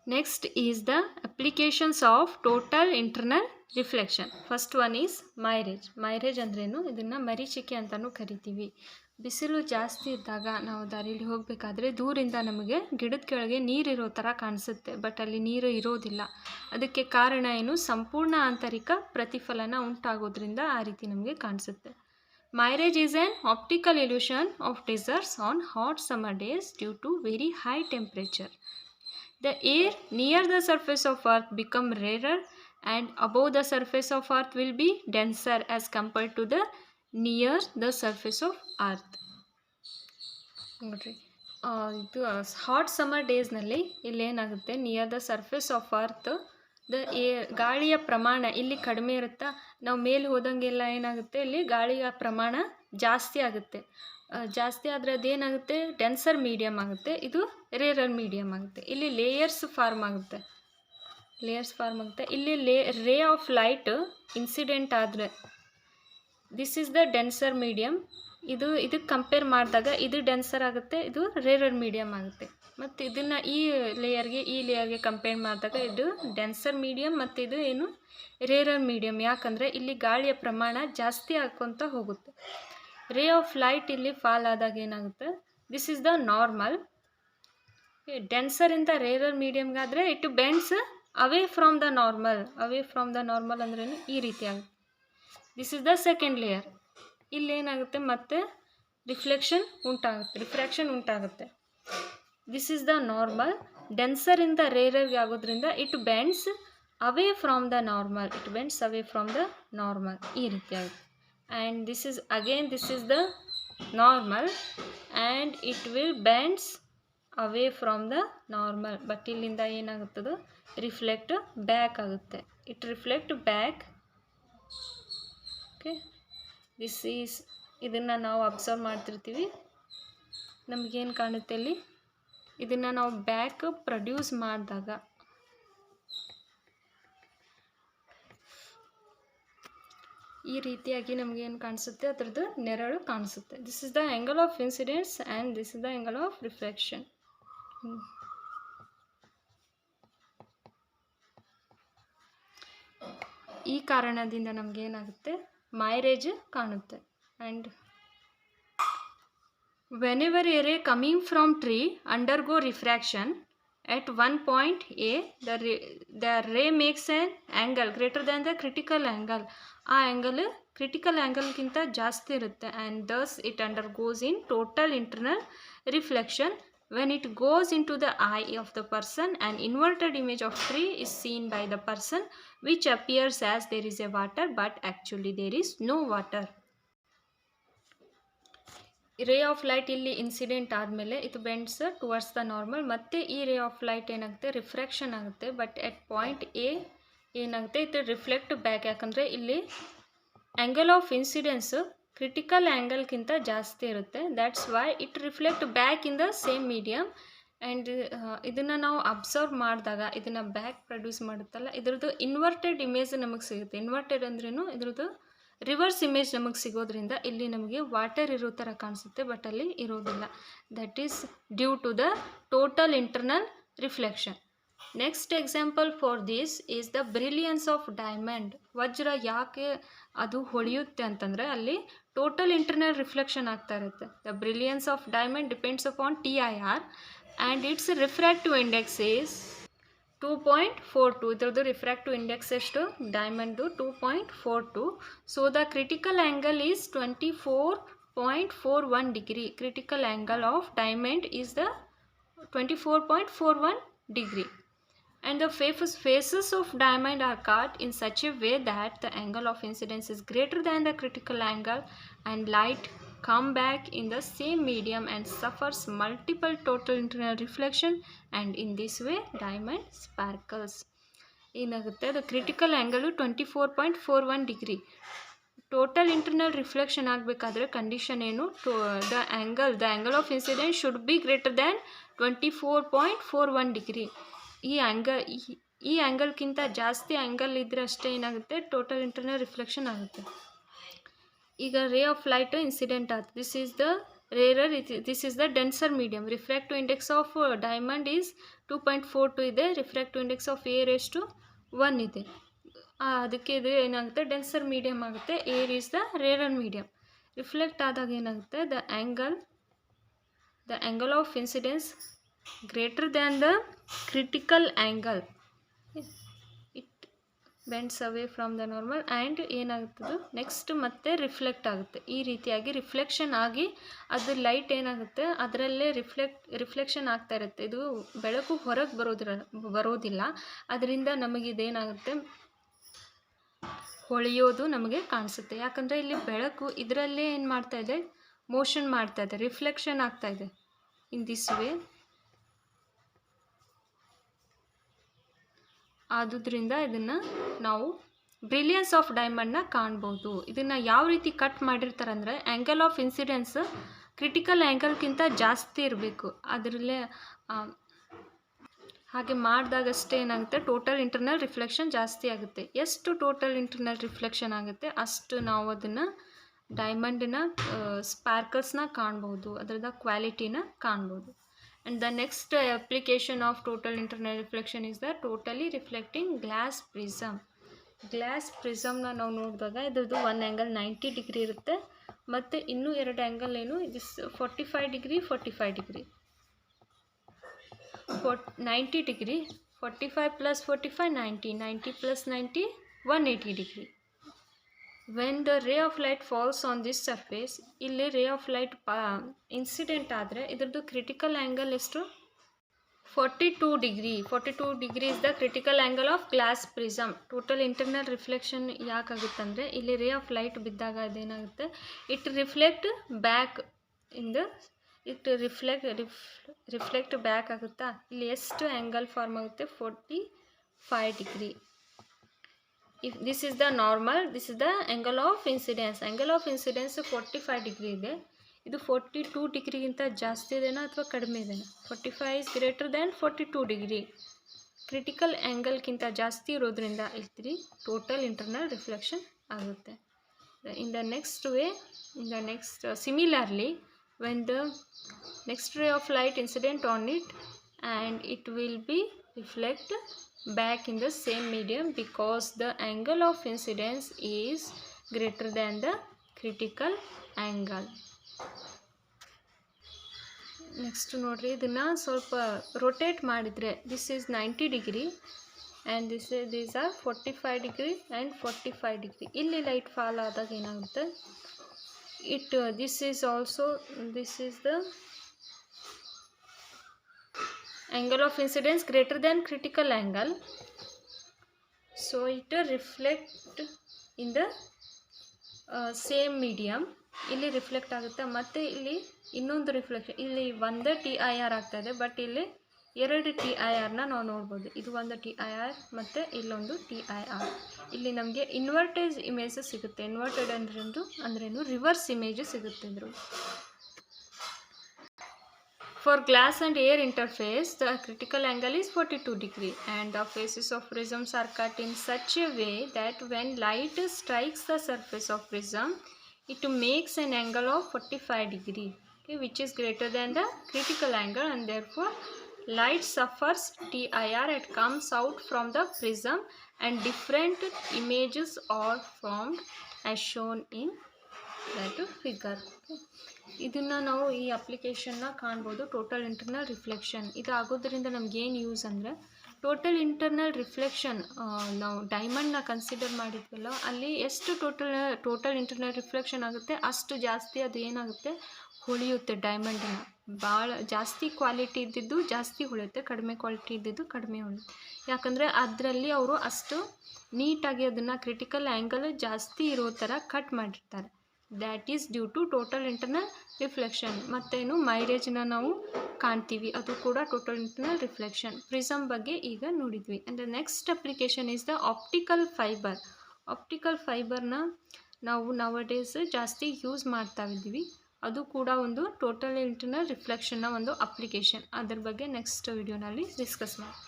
Next is the applications of total internal reflection. First one is ಮೈರೇಜ್. ಮೈರೇಜ್ ಅಂದ್ರೇನು, ಇದನ್ನು ಮರೀಚಿಕೆ ಅಂತಲೂ ಕರಿತೀವಿ. ಬಿಸಿಲು ಜಾಸ್ತಿ ಇದ್ದಾಗ ನಾವು ದಾರಿಯಲ್ಲಿ ಹೋಗಬೇಕಾದ್ರೆ ದೂರಿಂದ ನಮಗೆ ಗಿಡದ ಕೆಳಗೆ ನೀರಿರೋ ಥರ ಕಾಣಿಸುತ್ತೆ, ಬಟ್ ಅಲ್ಲಿ ನೀರು ಇರೋದಿಲ್ಲ. ಅದಕ್ಕೆ ಕಾರಣ ಏನು, ಸಂಪೂರ್ಣ ಆಂತರಿಕ ಪ್ರತಿಫಲನ ಉಂಟಾಗೋದ್ರಿಂದ ಆ ರೀತಿ ನಮಗೆ ಕಾಣಿಸುತ್ತೆ. Mirage is an optical illusion of deserts on hot summer days due to very high temperature. The air near the surface of Earth become rarer and above the surface of Earth will be denser as compared to the near the surface of Earth. ನೋಡ್ರಿ, ಇದು hot summer ಡೇಸ್ನಲ್ಲಿ ಇಲ್ಲೇನಾಗುತ್ತೆ, near the surface of earth the air, ಗಾಳಿಯ ಪ್ರಮಾಣ ಇಲ್ಲಿ ಕಡಿಮೆ ಇರುತ್ತಾ, ನಾವು ಮೇಲೆ ಹೋದಂಗೆಲ್ಲ ಏನಾಗುತ್ತೆ, ಇಲ್ಲಿ ಗಾಳಿಯ ಪ್ರಮಾಣ ಜಾಸ್ತಿ ಆಗುತ್ತೆ. ಜಾಸ್ತಿ ಆದರೆ ಅದೇನಾಗುತ್ತೆ, ಡೆನ್ಸರ್ ಮೀಡಿಯಮ್ ಆಗುತ್ತೆ, ಇದು ರೇರರ್ ಮೀಡಿಯಮ್ ಆಗುತ್ತೆ. ಇಲ್ಲಿ ಲೇಯರ್ಸ್ ಫಾರ್ಮ್ ಆಗುತ್ತೆ. ಇಲ್ಲಿ ರೇ ಆಫ್ ಲೈಟ್ ಇನ್ಸಿಡೆಂಟ್ ಆದರೆ this is the denser medium. ಇದಕ್ಕೆ ಕಂಪೇರ್ ಮಾಡಿದಾಗ ಇದು ಡೆನ್ಸರ್ ಆಗುತ್ತೆ, ಇದು ರೇರರ್ ಮೀಡಿಯಮ್ ಆಗುತ್ತೆ. ಮತ್ತು ಇದನ್ನು ಈ ಲೇಯರ್ಗೆ ಕಂಪೇರ್ ಮಾಡಿದಾಗ ಇದು ಡೆನ್ಸರ್ ಮೀಡಿಯಮ್ ಮತ್ತು ಇದು ಏನು, ರೇರರ್ ಮೀಡಿಯಮ್. ಯಾಕಂದರೆ ಇಲ್ಲಿ ಗಾಳಿಯ ಪ್ರಮಾಣ ಜಾಸ್ತಿ ಆಗ್ಕೊತ ಹೋಗುತ್ತೆ. ರೇ ಆಫ್ ಲೈಟ್ ಇಲ್ಲಿ ಫಾಲ್ ಆದಾಗ ಏನಾಗುತ್ತೆ, ದಿಸ್ ಈಸ್ ದ ನಾರ್ಮಲ್. ಡೆನ್ಸರಿಂದ ರೇರರ್ ಮೀಡಿಯಮ್ಗಾದರೆ it bends away from the normal ಅಂದ್ರೇನು, ಈ ರೀತಿ ಆಗುತ್ತೆ. This is the second layer. ಇಲ್ಲೇನಾಗುತ್ತೆ, ಮತ್ತೆ ರಿಫ್ರಾಕ್ಷನ್ ಉಂಟಾಗುತ್ತೆ. This is the normal. ಡೆನ್ಸರಿಂದ ರೇರರ್ಗೆ ಆಗೋದ್ರಿಂದ it bends away from the normal, ಈ ರೀತಿ ಆಗುತ್ತೆ. And this is the normal and it will bends away from the normal, but ಇಲ್ಲಿಂದ ಏನಾಗುತ್ತದು, ರಿಫ್ಲೆಕ್ಟ್ ಬ್ಯಾಕ್ ಆಗುತ್ತೆ. It reflect back. Okay, this is, ಇದನ್ನು ನಾವು ಅಬ್ಸರ್ವ್ ಮಾಡ್ತಿರ್ತೀವಿ, ನಮಗೇನು ಕಾಣುತ್ತೆ ಇಲ್ಲಿ, ಇದನ್ನು ನಾವು ಬ್ಯಾಕ್ ಪ್ರೊಡ್ಯೂಸ್ ಮಾಡಿದಾಗ ಈ ರೀತಿಯಾಗಿ ನಮಗೇನು ಕಾಣಿಸುತ್ತೆ, ಅದರದ್ದು ನೆರಳು ಕಾಣಿಸುತ್ತೆ. This is the angle of incidence and this is the angle of reflection. ಈ ಕಾರಣದಿಂದ ನಮಗೇನಾಗುತ್ತೆ, ಮೈರೇಜ್ ಕಾಣುತ್ತೆ. ಆ್ಯಂಡ್ ವೆನೆವರ್ ಎ ರೇ coming from tree undergo refraction at one point A, the ray makes an angle greater than the critical angle. ಆ angle critical ಆ್ಯಂಗಲ್ಗಿಂತ ಜಾಸ್ತಿ ಇರುತ್ತೆ. And thus it undergoes in total internal reflection. When it goes into the eye of the person, an inverted image of tree is seen by the person, which appears as there is a water, but actually there is no water. ರೇ of light ಇಲ್ಲಿ incident ಆದಮೇಲೆ ಇದು bends towards the normal. ಮತ್ತು ಈ ರೇ of light ಏನಾಗುತ್ತೆ, refraction ಆಗುತ್ತೆ. But at point A ಏನಾಗುತ್ತೆ, ಇದು ರಿಫ್ಲೆಕ್ಟ್ ಬ್ಯಾಕ್. ಯಾಕಂದರೆ ಇಲ್ಲಿ ಆ್ಯಂಗಲ್ ಆಫ್ ಇನ್ಸಿಡೆನ್ಸು ಕ್ರಿಟಿಕಲ್ ಆ್ಯಂಗಲ್ಗಿಂತ ಜಾಸ್ತಿ ಇರುತ್ತೆ. That's why it reflect back in the same medium. And ಇದನ್ನು ನಾವು ಅಬ್ಸರ್ವ್ ಮಾಡಿದಾಗ ಇದನ್ನು ಬ್ಯಾಕ್ ಪ್ರೊಡ್ಯೂಸ್ ಮಾಡುತ್ತಲ್ಲ, ಇದ್ರದ್ದು ಇನ್ವರ್ಟೆಡ್ ಇಮೇಜ್ ನಮಗೆ ಸಿಗುತ್ತೆ. ಇನ್ವರ್ಟೆಡ್ ಅಂದ್ರೇನು, ಇದ್ರದ್ದು ರಿವರ್ಸ್ ಇಮೇಜ್ ನಮಗೆ ಸಿಗೋದ್ರಿಂದ ಇಲ್ಲಿ ನಮಗೆ ವಾಟರ್ ಇರೋ ಥರ ಕಾಣಿಸುತ್ತೆ, ಬಟ್ ಅಲ್ಲಿ ಇರೋದಿಲ್ಲ. That is due to the total internal reflection. Next example for this is the brilliance of diamond. ವಜ್ರ ಯಾಕೆ ಅದು ಹೊಳೆಯುತ್ತೆ ಅಂತಂದರೆ ಅಲ್ಲಿ ಟೋಟಲ್ ಇಂಟರ್ನಲ್ ರಿಫ್ಲೆಕ್ಷನ್ ಆಗ್ತಾ ಇರುತ್ತೆ. The brilliance of diamond depends upon TIR and it's refractive index is 2.42. ಇದರದ್ದು refractive index ಎಷ್ಟು, ಡೈಮಂಡ್ದು 2.42. So the critical angle is 24.41 degree. Critical angle of diamond is the 24.41 degree. And the faces of diamond are cut in such a way that the angle of incidence is greater than the critical angle, and light come back in the same medium and suffers multiple total internal reflection, and in this way diamond sparkles. ಏನಾಗುತ್ತೆ, ಅದು critical angle 24.41 degree. Total internal reflection ಆಗಬೇಕಾದ್ರೆ condition ಏನು, the angle of incidence should be greater than 24.41 degree. ಈ ಆ್ಯಂಗಲ್ಗಿಂತ ಜಾಸ್ತಿ angle ಇದ್ದರೆ ಅಷ್ಟೇ ಏನಾಗುತ್ತೆ, total internal reflection ಆಗುತ್ತೆ. ಈಗ ರೇ ಆಫ್ ಲೈಟ್ ಇನ್ಸಿಡೆಂಟ್ ಆಯ್ತು. This is the rarer. This is the denser medium. Refractive index of diamond is 2.42 ಇದೆ. ರಿಫ್ರಾಕ್ಟಿವ್ ಇಂಡೆಕ್ಸ್ ಆಫ್ ಏರ್ ಎಷ್ಟು 1 ಇದೆ. ಅದಕ್ಕೆ ಇದು ಏನಾಗುತ್ತೆ, ಡೆನ್ಸರ್ ಮೀಡಿಯಮ್ ಆಗುತ್ತೆ. Air is the rarer medium. Reflect ಆದಾಗ ಏನಾಗುತ್ತೆ, the angle of incidence greater than the critical angle. It bends away from the normal and ಏನಾಗುತ್ತದು ನೆಕ್ಸ್ಟ್ ಮತ್ತೆ ರಿಫ್ಲೆಕ್ಟ್ ಆಗುತ್ತೆ. ಈ ರೀತಿಯಾಗಿ ರಿಫ್ಲೆಕ್ಷನ್ ಆಗಿ ಅದು ಲೈಟ್ ಏನಾಗುತ್ತೆ ಅದರಲ್ಲೇ ರಿಫ್ಲೆಕ್ಷನ್ ಆಗ್ತಾ ಇರುತ್ತೆ. ಇದು ಬೆಳಕು ಹೊರಗೆ ಬರೋದಿಲ್ಲ. ಅದರಿಂದ ನಮಗಿದೇನಾಗುತ್ತೆ, ಹೊಳೆಯೋದು ನಮಗೆ ಕಾಣಿಸುತ್ತೆ. ಯಾಕಂದರೆ ಇಲ್ಲಿ ಬೆಳಕು ಇದರಲ್ಲೇ ಏನು ಮಾಡ್ತಾ ಇದೆ, ಮೋಷನ್ ಮಾಡ್ತಾ ಇದೆ, ರಿಫ್ಲೆಕ್ಷನ್ ಆಗ್ತಾ ಇದೆ. ಇನ್ ದಿಸ್ ವೇ ಆದುದರಿಂದ ಇದನ್ನು ನಾವು ಬ್ರಿಲಿಯನ್ಸ್ ಆಫ್ ಡೈಮಂಡ್ನ ಕಾಣ್ಬೋದು. ಇದನ್ನು ಯಾವ ರೀತಿ ಕಟ್ ಮಾಡಿರ್ತಾರೆ ಅಂದರೆ, ಆ್ಯಂಗಲ್ ಆಫ್ ಇನ್ಸಿಡೆನ್ಸ್ ಕ್ರಿಟಿಕಲ್ ಆ್ಯಂಗಲ್ಗಿಂತ ಜಾಸ್ತಿ ಇರಬೇಕು. ಅದರಲ್ಲೇ ಹಾಗೆ ಮಾಡಿದಾಗಷ್ಟೇ ಏನಾಗುತ್ತೆ, ಟೋಟಲ್ ಇಂಟರ್ನಲ್ ರಿಫ್ಲೆಕ್ಷನ್ ಜಾಸ್ತಿ ಆಗುತ್ತೆ. ಎಷ್ಟು ಟೋಟಲ್ ಇಂಟರ್ನಲ್ ರಿಫ್ಲೆಕ್ಷನ್ ಆಗುತ್ತೆ ಅಷ್ಟು ನಾವು ಅದನ್ನು ಡೈಮಂಡಿನ ಸ್ಪಾರ್ಕಲ್ಸ್ನ ಕಾಣ್ಬೋದು, ಅದರದ ಕ್ವಾಲಿಟಿನ ಕಾಣ್ಬೋದು. And the next application of total internal reflection is the totally reflecting glass prism. Glass ಪ್ರಿಸಮ್ನ ನಾವು ನೋಡಿದಾಗ ಇದ್ರದ್ದು ಒಂದು ಆ್ಯಂಗಲ್ 90 ಡಿಗ್ರಿ ಇರುತ್ತೆ, ಮತ್ತು ಇನ್ನೂ 2 ಆ್ಯಂಗಲ್ ಏನು, it is 45 degree 45 degree 90 degree 45 + 45 90 90 + 90 180 degree. When the ray of light falls on this surface, ಇಲ್ಲಿ ರೇ ಆಫ್ ಲೈಟ್ ಇನ್ಸಿಡೆಂಟ್ ಆದರೆ ಇದ್ರದ್ದು ಕ್ರಿಟಿಕಲ್ ಆ್ಯಂಗಲ್ ಎಷ್ಟು, 42 degree. 42 degree is the critical angle of glass prism. Total internal reflection ಯಾಕಾಗುತ್ತಂದರೆ, ಇಲ್ಲಿ ray of light ಬಿದ್ದಾಗ ಅದೇನಾಗುತ್ತೆ, it reflect back in the reflect back ಆಗುತ್ತಾ. ಇಲ್ಲಿ ಎಷ್ಟು ಆ್ಯಂಗಲ್ ಫಾರ್ಮ್ ಆಗುತ್ತೆ, 45 degree. If this is the normal, this is the angle of incidence. Angle of incidence 45 degree ಇದೆ. ಇದು 42 ಡಿಗ್ರಿಗಿಂತ ಜಾಸ್ತಿ ಇದೆನಾ ಅಥವಾ ಕಡಿಮೆ ಇದೆನಾ, 45 is greater than 42 degree. Critical ಆ್ಯಂಗಲ್ಗಿಂತ ಜಾಸ್ತಿ ಇರೋದ್ರಿಂದ ಇಲ್ಲಿ ಟೋಟಲ್ ಇಂಟರ್ನಲ್ ರಿಫ್ಲೆಕ್ಷನ್ ಆಗುತ್ತೆ. In the next way, in the next similarly, when the next ray of light incident on it and it will be reflect back in the same medium because the angle of incidence is greater than the critical angle. Next ನೋಡ್ರಿ, ಇದನ್ನು ಸ್ವಲ್ಪ rotate ಮಾಡಿದರೆ this is 90 degree and these are 45 degree and 45 degree. ಇಲ್ಲಿ light fall ಆದಾಗ ಏನಾಗುತ್ತೆ, this is the angle of incidence greater than critical angle, so it reflect in the same medium. ಇಲ್ಲಿ reflect ಆಗುತ್ತೆ. ಮತ್ತು ಇಲ್ಲಿ ಇನ್ನೊಂದು ರಿಫ್ಲೆಕ್ಷನ್, ಇಲ್ಲಿ ಒಂದೇ TIR ಆಗ್ತಾ ಇದೆ, ಬಟ್ ಇಲ್ಲಿ 2 TIRನ ನಾವು ನೋಡ್ಬೋದು. ಇದು ಒಂದು TIR ಮತ್ತು ಇಲ್ಲೊಂದು TIR. ಇಲ್ಲಿ ನಮಗೆ ಇನ್ವರ್ಟೆಡ್ ಇಮೇಜ್ ಸಿಗುತ್ತೆ. ಇನ್ವರ್ಟೆಡ್ ಅಂದ್ರೇನು, ರಿವರ್ಸ್ ಇಮೇಜ್ ಸಿಗುತ್ತೆ ಇದ್ರು. For glass and air interface, the critical angle is 42 degree and the faces of prisms are cut in such a way that when light strikes the surface of prism, it makes an angle of 45 degree, okay, which is greater than the critical angle, and therefore light suffers TIR. It comes out from the prism and different images are formed as shown in that figure. ಇದನ್ನು ನಾವು ಈ ಅಪ್ಲಿಕೇಶನ್ನ ಕಾಣ್ಬೋದು, total internal reflection. ಇದು ಆಗೋದ್ರಿಂದ ನಮಗೇನು use ಅಂದರೆ, total internal reflection ನಾವು ಡೈಮಂಡ್ನ ಕನ್ಸಿಡರ್ ಮಾಡಿದ್ವಲ್ಲ, ಅಲ್ಲಿ ಎಷ್ಟು ಟೋಟಲ್ ಇಂಟರ್ನಲ್ ರಿಫ್ಲೆಕ್ಷನ್ ಆಗುತ್ತೆ ಅಷ್ಟು ಜಾಸ್ತಿ ಅದು ಏನಾಗುತ್ತೆ, ಹೊಳೆಯುತ್ತೆ. ಡೈಮಂಡಿನ ಭಾಳ ಜಾಸ್ತಿ ಕ್ವಾಲಿಟಿ ಇದ್ದಿದ್ದು ಜಾಸ್ತಿ ಹೊಳೆಯುತ್ತೆ, ಕಡಿಮೆ ಕ್ವಾಲಿಟಿ ಇದ್ದಿದ್ದು ಕಡಿಮೆ ಹೊಳೆಯುತ್ತೆ. ಯಾಕಂದರೆ ಅದರಲ್ಲಿ ಅವರು ಅಷ್ಟು ನೀಟಾಗಿ ಅದನ್ನು ಕ್ರಿಟಿಕಲ್ ಆ್ಯಂಗಲ್ ಜಾಸ್ತಿ ಇರೋ ಥರ ಕಟ್ ಮಾಡಿರ್ತಾರೆ. That is due to total internal reflection. ಮತ್ತೇನು, ಮೈರೇಜ್ನ ನಾವು ಕಾಣ್ತೀವಿ, ಅದು ಕೂಡ ಟೋಟಲ್ ಇಂಟರ್ನಲ್ ರಿಫ್ಲೆಕ್ಷನ್. ಪ್ರಿಸಮ್ ಬಗ್ಗೆ ಈಗ ನೋಡಿದ್ವಿ. And the next application is the optical fibre. Optical ಫೈಬರ್ನ ನಾವು ನವಡೇಸ್ ಜಾಸ್ತಿ ಯೂಸ್ ಮಾಡ್ತಾ ಇದ್ದೀವಿ. ಅದು ಕೂಡ ಒಂದು ಟೋಟಲ್ ಇಂಟರ್ನಲ್ ರಿಫ್ಲೆಕ್ಷನ್ನ ಒಂದು ಅಪ್ಲಿಕೇಶನ್. ಅದ್ರ ಬಗ್ಗೆ ನೆಕ್ಸ್ಟ್ ವಿಡಿಯೋನಲ್ಲಿ ಡಿಸ್ಕಸ್ ಮಾಡಿ.